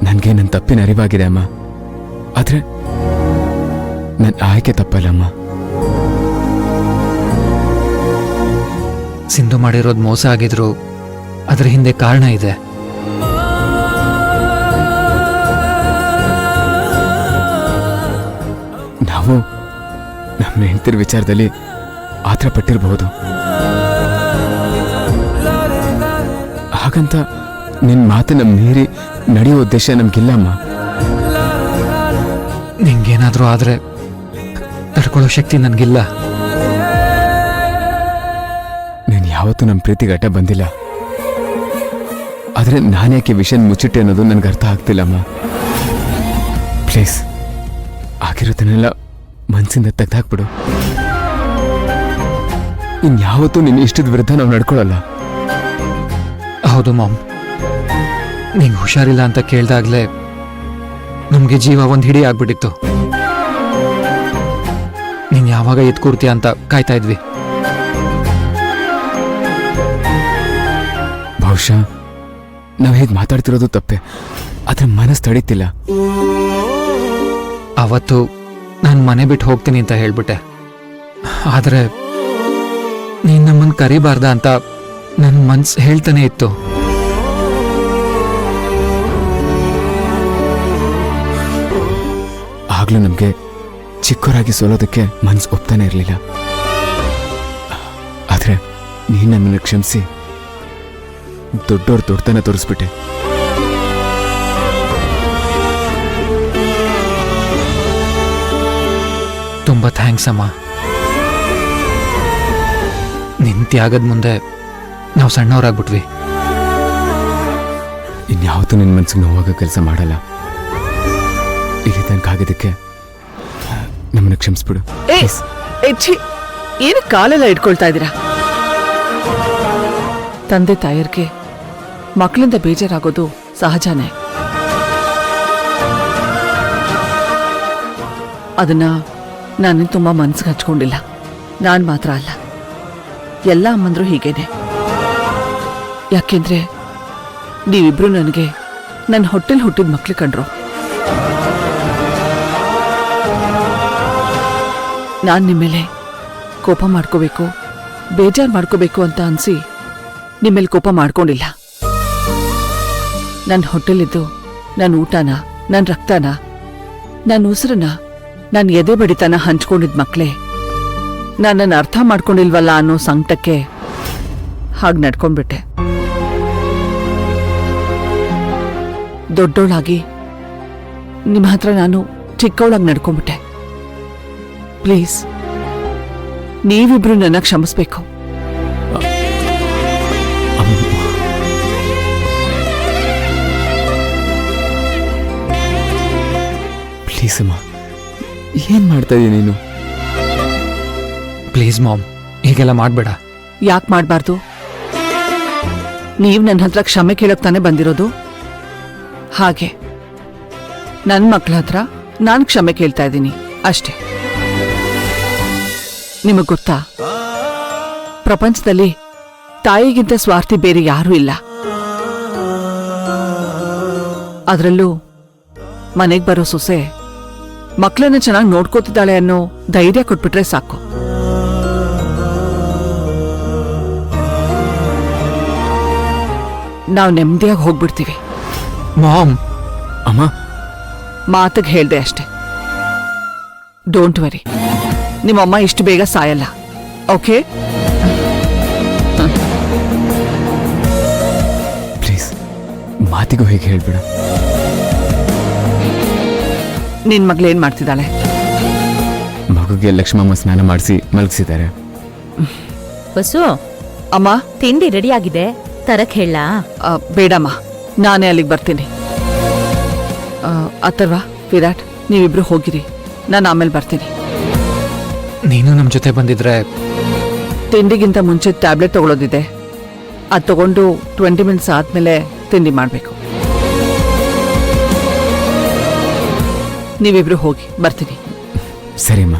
ನನಗೆ ನನ್ನ ತಪ್ಪಿನ ಅರಿವಾಗಿದೆ ಅಮ್ಮ. ಆದ್ರೆ ನನ್ನ ಆಯ್ಕೆ ತಪ್ಪಲ್ಲಮ್ಮ. ಸಿಂಧು ಮಾಡಿರೋದು ಮೋಸ ಆಗಿದ್ರು ಅದ್ರ ಹಿಂದೆ ಕಾರಣ ಇದೆ. ನಾವು ನಮ್ಮ ಹೆಂಡತಿರ ವಿಚಾರದಲ್ಲಿ ಆತರ ಪಟ್ಟಿರಬಹುದು. ಹಾಗಂತ ನಿನ್ನ ಮಾತನ್ನ ಮೀರಿ ನಡೆಯೋ ಉದ್ದೇಶ ನಮ್ಗಿಲ್ಲಮ್ಮ. ನಿಂಗೇನಾದ್ರೂ ಆದ್ರೆ ತಡ್ಕೊಳ್ಳೋ ಶಕ್ತಿ ನನ್ಗಿಲ್ಲ. ನೀನು ಯಾವತ್ತೂ ನಮ್ಮ ಪ್ರೀತಿಗೆ ಅಡ್ಡ ಬಂದಿಲ್ಲ. ಆದ್ರೆ ನಾನ್ಯಾಕೆ ವಿಷಯ ಮುಚ್ಚಿಟ್ಟೆ ಅನ್ನೋದು ನನಗೆ ಅರ್ಥ ಆಗ್ತಿಲ್ಲಮ್ಮ. ಪ್ಲೀಸ್ ಆಗಿರೋದನ್ನೆಲ್ಲ ಮನಸ್ಸಿಂದ ತೆಗೆದಾಕ್ಬಿಡು. ಇನ್ಯಾವತ್ತೂ ನಿನ್ನ ಇಷ್ಟದ ವಿರುದ್ಧ ನಾವು ನಡ್ಕೊಳ್ಳಲ್ಲ. ಹೌದು ಮಾಮ್, ನಿಂಗೆ ಹುಷಾರಿಲ್ಲ ಅಂತ ಕೇಳ್ದಾಗ್ಲೇ ನಮ್ಗೆ ಜೀವ ಒಂದು ಹಿಡಿ ಆಗ್ಬಿಟ್ಟಿತ್ತು. ನೀನ್ ಯಾವಾಗ ಎತ್ಕೂರ್ತೀಯ ಅಂತ ಕಾಯ್ತಾ ಇದ್ವಿ. ಬಹುಶಃ ನಾವು ಹೇಗೆ ಮಾತಾಡ್ತಿರೋದು ತಪ್ಪೆ. ಆದ್ರೆ ಮನಸ್ಸು ತಡೀತಿಲ್ಲ. ಅವತ್ತು ನಾನು ಮನೆ ಬಿಟ್ಟು ಹೋಗ್ತೀನಿ ಅಂತ ಹೇಳ್ಬಿಟ್ಟೆ. ಆದ್ರೆ ನೀನ್ ನಮ್ಮನ್ನು ಕರಿಬಾರ್ದ ಅಂತ ನನ್ನ ಮನ್ಸು ಹೇಳ್ತಾನೆ ಇತ್ತು. ಆಗ್ಲೂ ನಮ್ಗೆ ಚಿಕ್ಕವರಾಗಿ ಸೋಲೋದಕ್ಕೆ ಮನ್ಸು ಒಪ್ತಾನೆ ಇರಲಿಲ್ಲ. ಆದ್ರೆ ನೀನ್ ನಮ್ಮನ್ನು ಕ್ಷಮಿಸಿ ದೊಡ್ಡವ್ರ ದೊಡ್ಡತನ ತೋರಿಸ್ಬಿಟ್ಟೆ. ತುಂಬಾ ಥ್ಯಾಂಕ್ಸ್ ಅಮ್ಮ. ನಿನ್ ತ್ಯಾಗದ ಮುಂದೆ ನಾವು ಸಣ್ಣವರಾಗ್ಬಿಟ್ವಿ. ಇನ್ಯಾವತ್ತೂ ನಿನ್ನ ಮನ್ಸಿಗೆ ನೋವಾಗ ಕೆಲಸ ಮಾಡಲ್ಲ. ಇಲ್ಲಿ ತನಕ ಆಗಿದ್ದಕ್ಕೆ ನಮ್ಮನ್ನು ಕ್ಷಮಿಸ್ಬಿಡು. ಏನು ಕಾಲೆಲ್ಲ ಇಟ್ಕೊಳ್ತಾ ಇದ್ದೀರಾ? ತಂದೆ ತಾಯರ್ಗೆ ಮಕ್ಕಳಿಂದ ಬೇಜಾರಾಗೋದು ಸಹಜನೇ. ಅದನ್ನ ನಾನು ತುಂಬಾ ಮನ್ಸಿಗೆ ಹಚ್ಕೊಂಡಿಲ್ಲ. ನಾನು ಮಾತ್ರ ಅಲ್ಲ, ಎಲ್ಲ ಅಮ್ಮಂದ್ರು ಹೀಗೇನೆ. ಯಾಕೆಂದ್ರೆ ನೀವಿಬ್ರು ನನಗೆ ನನ್ನ ಹೊಟ್ಟೆಲ್ ಹುಟ್ಟಿದ ಮಕ್ಳು ಕಂಡ್ರು. ನಾನು ನಿಮ್ಮೇಲೆ ಕೋಪ ಮಾಡ್ಕೋಬೇಕು, ಬೇಜಾರು ಮಾಡ್ಕೋಬೇಕು ಅಂತ ಅನ್ಸಿ ನಿಮ್ಮೇಲೆ ಕೋಪ ಮಾಡ್ಕೊಂಡಿಲ್ಲ. ನನ್ನ ಹೊಟ್ಟೆಲಿದ್ದು ನನ್ನ ಊಟನ, ನನ್ನ ರಕ್ತನ, ನನ್ನ ಉಸಿರನ್ನ, ನನ್ನ ಎದೆ ಬಡಿತನ ಹಂಚ್ಕೊಂಡಿದ್ ಮಕ್ಳೇ ನನ್ನನ್ನು ಅರ್ಥ ಮಾಡ್ಕೊಂಡಿಲ್ವಲ್ಲ ಅನ್ನೋ ಸಂಕಟಕ್ಕೆ ಹಾಗೆ ನಡ್ಕೊಂಡ್ಬಿಟ್ಟೆ. ದೊಡ್ಡೋಳಾಗಿ ನಿಮ್ಮ ಹತ್ರ ನಾನು ಚಿಕ್ಕವಳಾಗಿ ನಡ್ಕೊಂಡ್ಬಿಟ್ಟೆ. ಪ್ಲೀಸ್ ನೀವಿಬ್ರು ನನ್ನ ಕ್ಷಮಿಸ್ಬೇಕು. ಪ್ಲೀಸ್ ಅಮ್ಮ, ಏನ್ ಮಾಡ್ತಾ ಇದೀಯ ನೀನು? ಪ್ಲೀಸ್ ಮಾಮ್, ಹೀಗೆಲ್ಲ ಮಾಡ್ಬೇಡ. ಯಾಕೆ ಮಾಡಬಾರ್ದು? ನೀವು ನನ್ನ ಹತ್ರ ಕ್ಷಮೆ ಕೇಳಕ್ ತಾನೇ ಬಂದಿರೋದು. ಹಾಗೆ ನನ್ನ ಮಕ್ಕಳ ಹತ್ರ ನಾನು ಕ್ಷಮೆ ಕೇಳ್ತಾ ಇದ್ದೀನಿ ಅಷ್ಟೇ. ನಿಮಗ್ ಗೊತ್ತಾ, ಪ್ರಪಂಚದಲ್ಲಿ ತಾಯಿಗಿಂತ ಸ್ವಾರ್ಥಿ ಬೇರೆ ಯಾರೂ ಇಲ್ಲ. ಅದರಲ್ಲೂ ಮನೆಗೆ ಬರೋ ಸೊಸೆ ಮಕ್ಕಳನ್ನ ಚೆನ್ನಾಗಿ ನೋಡ್ಕೋತಿದ್ದಾಳೆ ಅನ್ನೋ ಧೈರ್ಯ ಕೊಟ್ಬಿಟ್ರೆ ಸಾಕು. ನಾವು ನೆಮ್ಮದಿಯಾಗಿ ಹೋಗ್ಬಿಡ್ತೀವಿ. ಮಾಮ್, ಅಮ್ಮ, ಮಾತಿಗೆ ಹೇಳ್ದೆ ಅಷ್ಟೆ. ಡೋಂಟ್ ವರಿ, ನಿಮ್ಮಮ್ಮ ಇಷ್ಟು ಬೇಗ ಸಾಯಲ್ಲ. ಓಕೆ? ಪ್ಲೀಸ್ ಮಾತಿಗೂ ಹೇಗೆ ಹೇಳ್ಬೇಡ. ನಿನ್ ಮಗಳೇನ್ ಮಾಡ್ತಿದ್ದಾಳೆ? ಮಗುಗೆ ಲಕ್ಷ್ಮಮ್ಮ ಸ್ನಾನ ಮಾಡಿಸಿ ಮಲಗಿಸಿದ್ದಾರೆ. ಬಸ್ಸು, ಅಮ್ಮ, ತಿಂಡಿ ರೆಡಿ ಆಗಿದೆ, ತರಕ್ ಹೇಳ? ಬೇಡಮ್ಮ, ನಾನೇ ಅಲ್ಲಿಗೆ ಬರ್ತೀನಿ. ಅಥರ್ವ, ವಿರಾಟ್, ನೀವಿಬ್ರು ಹೋಗಿರಿ, ನಾನು ಆಮೇಲೆ ಬರ್ತೀನಿ. ನೀನು ನಮ್ಮ ಜೊತೆ ಬಂದಿದ್ರೆ ತಿಂಡಿಗಿಂತ ಮುಂಚೆ ಟ್ಯಾಬ್ಲೆಟ್ ತಗೊಳ್ಳೋದಿದೆ. ಅದು ತಗೊಂಡು 20 ಮಿನಿಟ್ಸ್ ಆದ್ಮೇಲೆ ತಿಂಡಿ ಮಾಡಬೇಕು. ನೀವಿಬ್ರು ಹೋಗಿ, ಬರ್ತೀನಿ. ಸರಿ ಅಮ್ಮ.